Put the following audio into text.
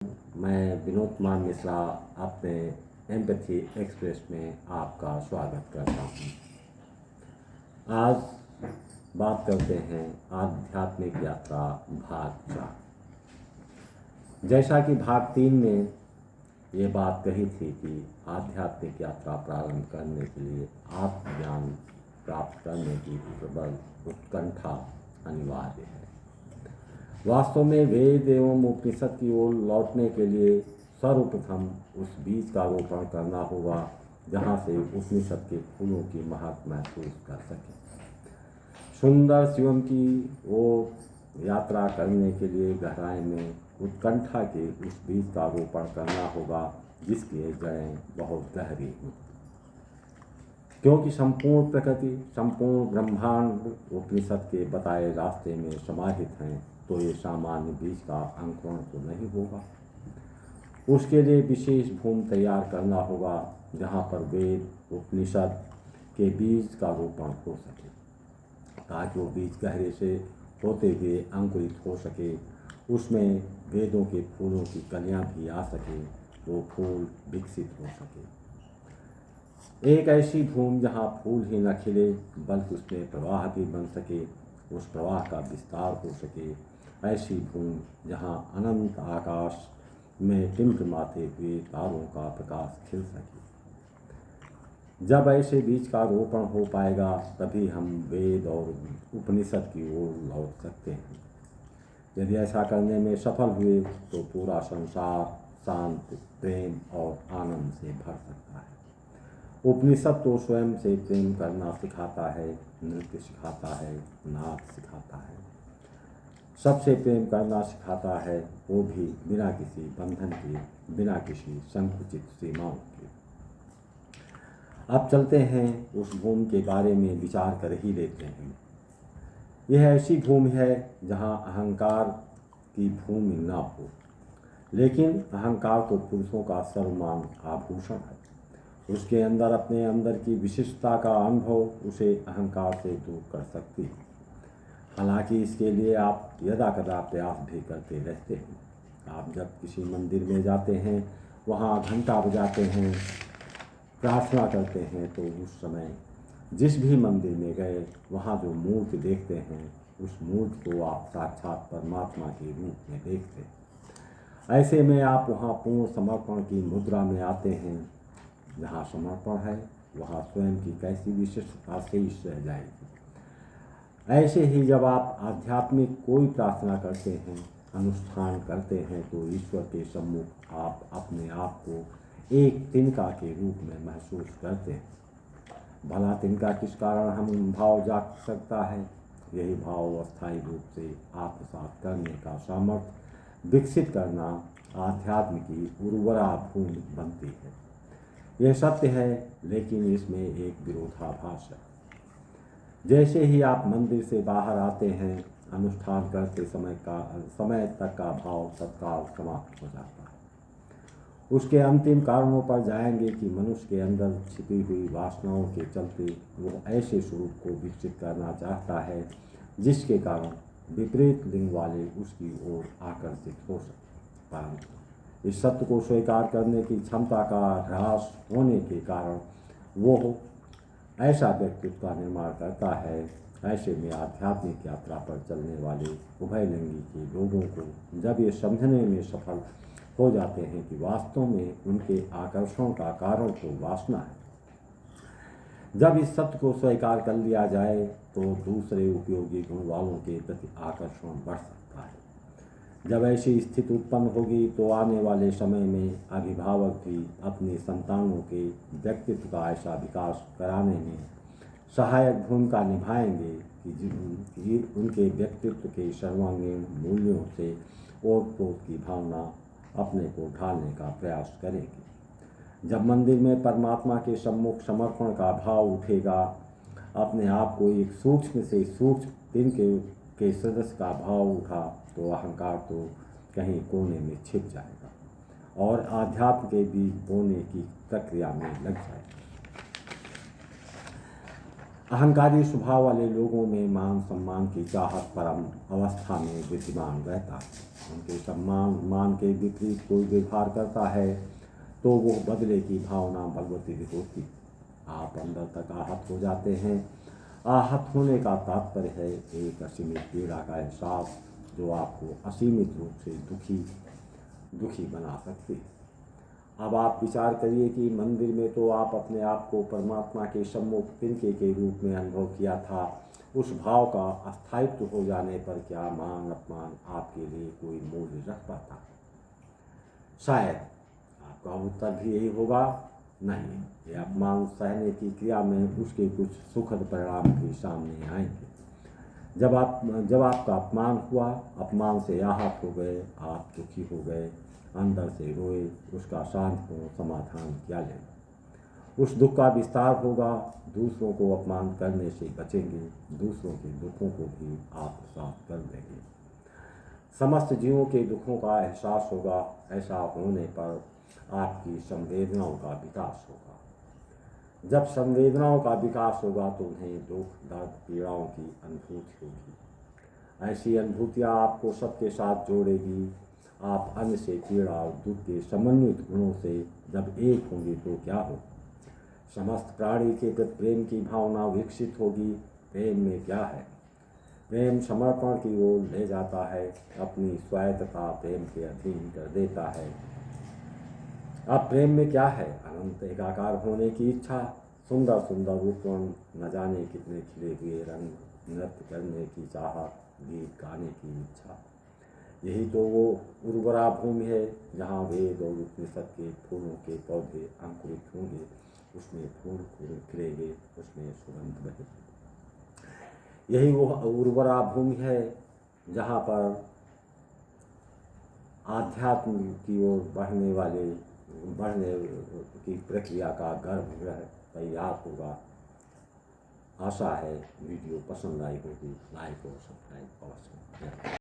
मैं विनोद कुमार मिश्रा अपने empathy express में आपका स्वागत करता हूँ। आज बात करते हैं आध्यात्मिक यात्रा भाग 4। जैसा कि भाग 3 में ये बात कही थी कि आध्यात्मिक यात्रा प्रारंभ करने के लिए आत्मज्ञान प्राप्त करने की प्रबल उत्कंठा अनिवार्य है। वास्तव में वेद एवं उपनिषद की ओर लौटने के लिए सर्वप्रथम उस बीज का रोपण करना होगा जहाँ से उपनिषद के फूलों की महक महसूस कर सके। सुंदर शिवम की ओर यात्रा करने के लिए गहराई में उत्कंठा के उस बीज का रोपण करना होगा जिसकी जड़ें बहुत गहरी हों, क्योंकि संपूर्ण प्रकृति, संपूर्ण ब्रह्मांड उपनिषद के बताए रास्ते में समाहित हैं। तो ये सामान्य बीज का अंकुरण तो नहीं होगा। उसके लिए विशेष भूमि तैयार करना होगा जहाँ पर वेद उपनिषद के बीज का रोपण हो सके, ताकि वो बीज गहरे से होते हुए अंकुरित हो सके, उसमें वेदों के फूलों की कलियाँ भी आ सके, वो फूल विकसित हो सके। एक ऐसी भूमि जहाँ फूल ही न खिले बल्कि उसमें प्रवाह भी बन सके, उस प्रवाह का विस्तार हो सके। ऐसी भूमि जहाँ अनंत आकाश में टिमटिमाते हुए तारों का प्रकाश खिल सके। जब ऐसे बीज का रोपण हो पाएगा तभी हम वेद और उपनिषद की ओर लौट सकते हैं। यदि ऐसा करने में सफल हुए तो पूरा संसार शांति, प्रेम और आनंद से भर सकता है। उपनिषद तो स्वयं से प्रेम करना सिखाता है, नृत्य सिखाता है, नाच सिखाता है, सबसे प्रेम करना सिखाता है, वो भी बिना किसी बंधन के, बिना किसी संकुचित सीमाओं के। अब चलते हैं उस भूमि के बारे में विचार कर ही लेते हैं। यह ऐसी भूमि है जहाँ अहंकार की भूमि न हो, लेकिन अहंकार तो पुरुषों का सर्वमान आभूषण है। उसके अंदर अपने अंदर की विशिष्टता का अनुभव उसे अहंकार से दूर कर सकती है। हालांकि इसके लिए आप यदा कदा प्रयास भी करते रहते हैं। आप जब किसी मंदिर में जाते हैं, वहाँ घंटा बजाते हैं, प्रार्थना करते हैं, तो उस समय जिस भी मंदिर में गए वहाँ जो मूर्ति देखते हैं, उस मूर्ति को आप साक्षात परमात्मा के रूप में देखते हैं। ऐसे में आप वहाँ पूर्ण समर्पण की मुद्रा में आते हैं। जहाँ समर्पण है वहाँ स्वयं की कैसी विशिष्टता शेष रह जाएगी। ऐसे ही जब आप आध्यात्मिक कोई प्रार्थना करते हैं, अनुष्ठान करते हैं, तो ईश्वर के सम्मुख आप अपने आप को एक तिनका के रूप में महसूस करते हैं। भला तिनका किस कारण हम भाव जाग सकता है? यही भाव अस्थायी रूप से आत्मसात करने का सामर्थ्य विकसित करना आध्यात्म की उर्वरा भूमि बनती है। यह सत्य है, लेकिन इसमें एक विरोधाभास है। जैसे ही आप मंदिर से बाहर आते हैं, अनुष्ठान करते समय तक का भाव तत्काल समाप्त हो जाता है। उसके अंतिम कारणों पर जाएंगे कि मनुष्य के अंदर छिपी हुई वासनाओं के चलते वो ऐसे स्वरूप को विकसित करना चाहता है जिसके कारण विपरीत लिंग वाले उसकी ओर आकर्षित हो सके। परंतु इस सत्य को स्वीकार करने की क्षमता का ह्रास होने के कारण वो ऐसा व्यक्तित्व का निर्माण करता है। ऐसे में आध्यात्मिक यात्रा पर चलने वाले उभयलिंगी के लोगों को जब ये समझने में सफल हो जाते हैं कि वास्तव में उनके आकर्षण का कारण तो वासना है, जब इस सत्य को स्वीकार कर लिया जाए तो दूसरे उपयोगी गुण वालों के प्रति आकर्षण बढ़ सकता है। जब ऐसी स्थिति उत्पन्न होगी तो आने वाले समय में अभिभावक भी अपने संतानों के व्यक्तित्व का ऐसा विकास कराने में सहायक भूमिका निभाएंगे कि उनके व्यक्तित्व के सर्वांगीण मूल्यों से ओतप्रोत की भावना अपने को ढालने का प्रयास करेंगे। जब मंदिर में परमात्मा के सम्मुख समर्पण का भाव उठेगा, अपने आप को एक सूक्ष्म से सूक्ष्म तिनके के सदस्य का भाव उठा, तो अहंकार तो कहीं कोने में छिप जाएगा और आध्यात्म के बीज बोने की प्रक्रिया में लग जाएगा। अहंकारी स्वभाव वाले लोगों में मान सम्मान की चाहत परम अवस्था में विद्यमान रहता है। उनके सम्मान मान के विपरीत कोई व्यवहार करता है तो वो बदले की भावना भगवती होती। आप अंदर तक आहत हो जाते हैं। आहत होने का तात्पर्य है एक असीमित पीड़ा का एहसास जो आपको असीमित रूप से दुखी बना सकती है। अब आप विचार करिए कि मंदिर में तो आप अपने आप को परमात्मा के सम्मुख तिनके के रूप में अनुभव किया था। उस भाव का अस्थायित्व हो जाने पर क्या मान अपमान आपके लिए कोई मूल्य रख पाता? शायद आपका उत्तर भी यही होगा, नहीं। ये अपमान सहने की क्रिया में उसके कुछ सुखद परिणाम भी सामने आएंगे। जब आपका अपमान हुआ, अपमान से आहत हो गए, आप दुखी हो गए, अंदर से रोए, उसका शांतपूर्ण समाधान किया जाएगा। उस दुख का विस्तार होगा, दूसरों को अपमान करने से बचेंगे, दूसरों के दुखों को भी आत्मसात कर देंगे। समस्त जीवों के दुखों का एहसास होगा। ऐसा होने पर आपकी संवेदनाओं का विकास होगा। जब संवेदनाओं का विकास होगा तो उन्हें दुख, दर्द, पीड़ाओं की अनुभूति होगी। ऐसी अनुभूतियाँ आपको सबके साथ जोड़ेगी। आप अन्य से पीड़ा और दुख के समन्वित गुणों से जब एक होंगे तो क्या हो? समस्त प्राणी के प्रति प्रेम की भावना विकसित होगी। प्रेम में क्या है? प्रेम समर्पण की ओर ले जाता है, अपनी स्वायत्तता प्रेम के अधीन कर देता है। अब प्रेम में क्या है? अनंत एकाकार होने की इच्छा, सुंदर सुंदर रूपन, न जाने कितने खिले हुए रंग, नृत्य करने की चाहत, गीत गाने की इच्छा। यही तो वो उर्वरा भूमि है जहाँ वेद और उपनिषद के फूलों के पौधे अंकुरित होंगे, उसमें फूल खिलेंगे, उसमें सुगंध बहेगी। यही वो उर्वरा भूमि है जहाँ पर आध्यात्म की ओर बढ़ने की प्रक्रिया का गर्भगृह तैयार होगा। आशा है वीडियो पसंद आई होगी। लाइक और सब्सक्राइब अवश्य करें।